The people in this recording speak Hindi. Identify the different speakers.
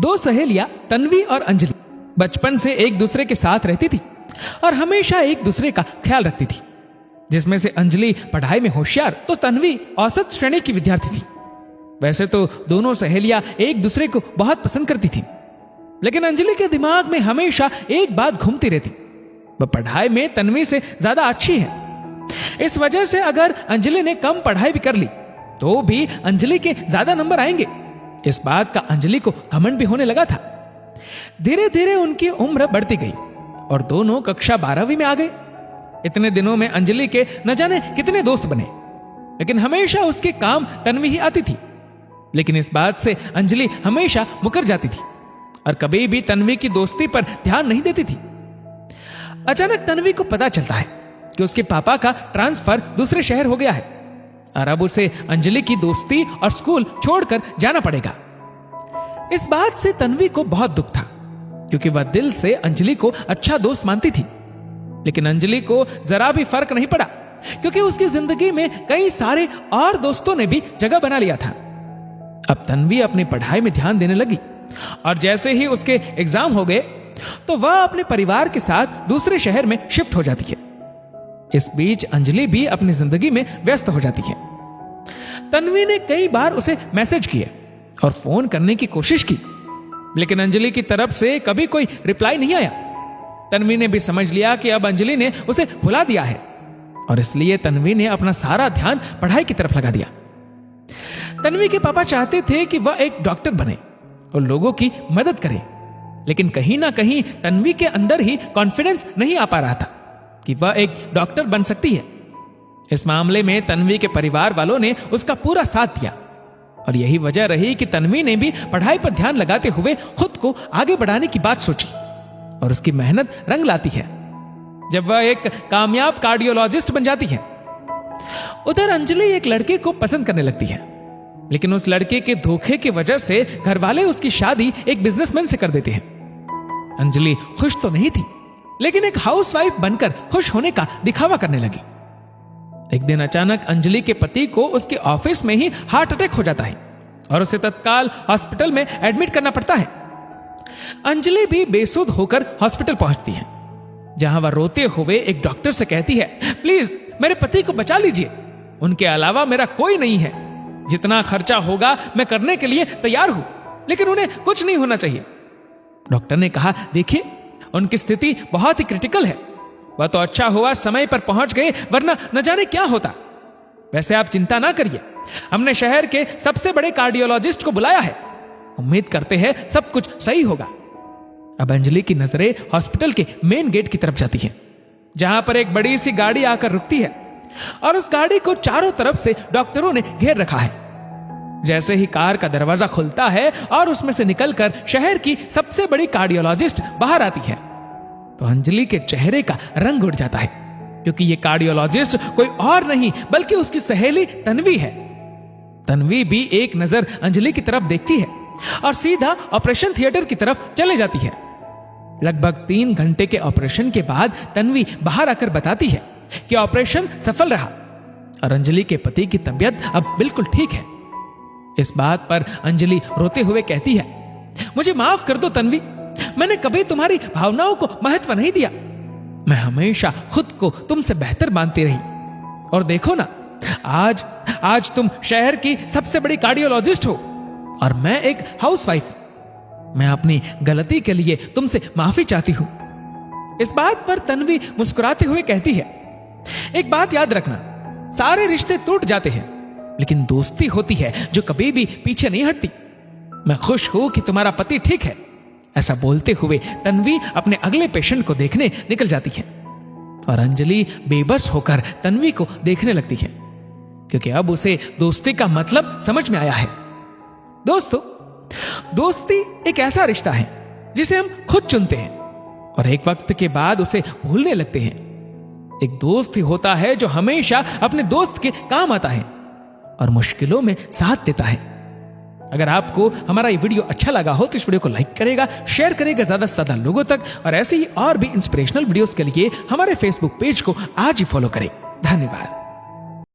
Speaker 1: दो सहेलियां तन्वी और अंजलि बचपन से एक दूसरे के साथ रहती थी और हमेशा एक दूसरे का ख्याल रखती थी। जिसमें से अंजलि पढ़ाई में होशियार तो तन्वी औसत श्रेणी की विद्यार्थी थी। वैसे तो दोनों सहेलियां एक दूसरे को बहुत पसंद करती थी, लेकिन अंजलि के दिमाग में हमेशा एक बात घूमती रहती, वह पढ़ाई में तन्वी से ज्यादा अच्छी है। इस वजह से अगर अंजलि ने कम पढ़ाई भी कर ली तो भी अंजलि के ज्यादा नंबर आएंगे। इस बात का अंजलि को घमंड भी होने लगा था। धीरे धीरे उनकी उम्र बढ़ती गई और दोनों कक्षा 12वीं में आ गए। इतने दिनों में अंजलि के न जाने कितने दोस्त बने, लेकिन हमेशा उसके काम तन्वी ही आती थी। लेकिन इस बात से अंजलि हमेशा मुकर जाती थी और कभी भी तन्वी की दोस्ती पर ध्यान नहीं देती थी। अचानक तन्वी को पता चलता है कि उसके पापा का ट्रांसफर दूसरे शहर हो गया है और अब उसे अंजलि की दोस्ती और स्कूल छोड़कर जाना पड़ेगा। इस बात से तन्वी को बहुत दुख था, क्योंकि वह दिल से अंजलि को अच्छा दोस्त मानती थी। लेकिन अंजलि को जरा भी फर्क नहीं पड़ा, क्योंकि उसकी जिंदगी में कई सारे और दोस्तों ने भी जगह बना लिया था। अब तन्वी अपनी पढ़ाई में ध्यान देने लगी और जैसे ही उसके एग्जाम हो गए तो वह अपने परिवार के साथ दूसरे शहर में शिफ्ट हो जाती है। इस बीच अंजलि भी अपनी जिंदगी में व्यस्त हो जाती है। तन्वी ने कई बार उसे मैसेज किए और फोन करने की कोशिश की, लेकिन अंजलि की तरफ से कभी कोई रिप्लाई नहीं आया। तन्वी ने भी समझ लिया कि अब अंजलि ने उसे भुला दिया है और इसलिए तन्वी ने अपना सारा ध्यान पढ़ाई की तरफ लगा दिया। तन्वी के पापा चाहते थे कि वह एक डॉक्टर बने और लोगों की मदद करे, लेकिन कहीं ना कहीं तन्वी के अंदर ही कॉन्फिडेंस नहीं आ पा रहा था कि वह एक डॉक्टर बन सकती है। इस मामले में तन्वी के परिवार वालों ने उसका पूरा साथ दिया और यही वजह रही कि तन्वी ने भी पढ़ाई पर ध्यान लगाते हुए खुद को आगे बढ़ाने की बात सोची और उसकी मेहनत रंग लाती है जब वह एक कामयाब कार्डियोलॉजिस्ट बन जाती है। उधर अंजलि एक लड़के को पसंद करने लगती है, लेकिन उस लड़के के धोखे की वजह से घर वाले उसकी शादी एक बिजनेसमैन से कर देते हैं। अंजलि खुश तो नहीं थी, लेकिन एक हाउसवाइफ बनकर खुश होने का दिखावा करने लगी। एक दिन अचानक अंजलि के पति को उसके ऑफिस में ही हार्ट अटैक हो जाता है और उसे तत्काल हॉस्पिटल में एडमिट करना पड़ता है। अंजलि भी बेसुध होकर हॉस्पिटल पहुंचती है, जहां वह रोते हुए एक डॉक्टर से कहती है, प्लीज मेरे पति को बचा लीजिए, उनके अलावा मेरा कोई नहीं है। जितना खर्चा होगा मैं करने के लिए तैयार हूं, लेकिन उन्हें कुछ नहीं होना चाहिए। डॉक्टर ने कहा, देखिए उनकी स्थिति बहुत ही क्रिटिकल है, वह तो अच्छा हुआ समय पर पहुंच गए, वरना न जाने क्या होता। वैसे आप चिंता ना करिए, हमने शहर के सबसे बड़े कार्डियोलॉजिस्ट को बुलाया है, उम्मीद करते हैं सब कुछ सही होगा। अब अंजलि की नजरें हॉस्पिटल के मेन गेट की तरफ जाती हैं, जहां पर एक बड़ी सी गाड़ी आकर रुकती है और उस गाड़ी को चारों तरफ से डॉक्टरों ने घेर रखा है। जैसे ही कार का दरवाजा खुलता है और उसमें से निकलकर शहर की सबसे बड़ी कार्डियोलॉजिस्ट बाहर आती है, तो अंजलि के चेहरे का रंग उड़ जाता है, क्योंकि ये कार्डियोलॉजिस्ट कोई और नहीं बल्कि उसकी सहेली तन्वी है। तन्वी भी एक नजर अंजलि की तरफ देखती है और सीधा ऑपरेशन थिएटर की तरफ चले जाती है। लगभग 3 घंटे के ऑपरेशन के बाद तन्वी बाहर आकर बताती है कि ऑपरेशन सफल रहा और अंजलि के पति की तबीयत अब बिल्कुल ठीक है। इस बात पर अंजलि रोते हुए कहती है, मुझे माफ कर दो तन्वी, मैंने कभी तुम्हारी भावनाओं को महत्व नहीं दिया। मैं हमेशा खुद को तुमसे बेहतर मानती रही और देखो ना, आज तुम शहर की सबसे बड़ी कार्डियोलॉजिस्ट हो और मैं एक हाउसवाइफ। मैं अपनी गलती के लिए तुमसे माफी चाहती हूं। इस बात पर तन्वी मुस्कुराते हुए कहती है, एक बात याद रखना, सारे रिश्ते टूट जाते हैं, लेकिन दोस्ती होती है जो कभी भी पीछे नहीं हटती। मैं खुश हूं कि तुम्हारा पति ठीक है। ऐसा बोलते हुए तन्वी अपने अगले पेशेंट को देखने निकल जाती है और अंजलि बेबस होकर तन्वी को देखने लगती है, क्योंकि अब उसे दोस्ती का मतलब समझ में आया है। दोस्तों, दोस्ती एक ऐसा रिश्ता है जिसे हम खुद चुनते हैं और एक वक्त के बाद उसे भूलने लगते हैं। एक दोस्त ही होता है जो हमेशा अपने दोस्त के काम आता है और मुश्किलों में साथ देता है। अगर आपको हमारा ये वीडियो अच्छा लगा हो तो इस वीडियो को लाइक करेगा, शेयर करेगा ज्यादा से ज्यादा लोगों तक, और ऐसे ही और भी इंस्पिरेशनल वीडियोस के लिए हमारे फेसबुक पेज को आज ही फॉलो करें। धन्यवाद।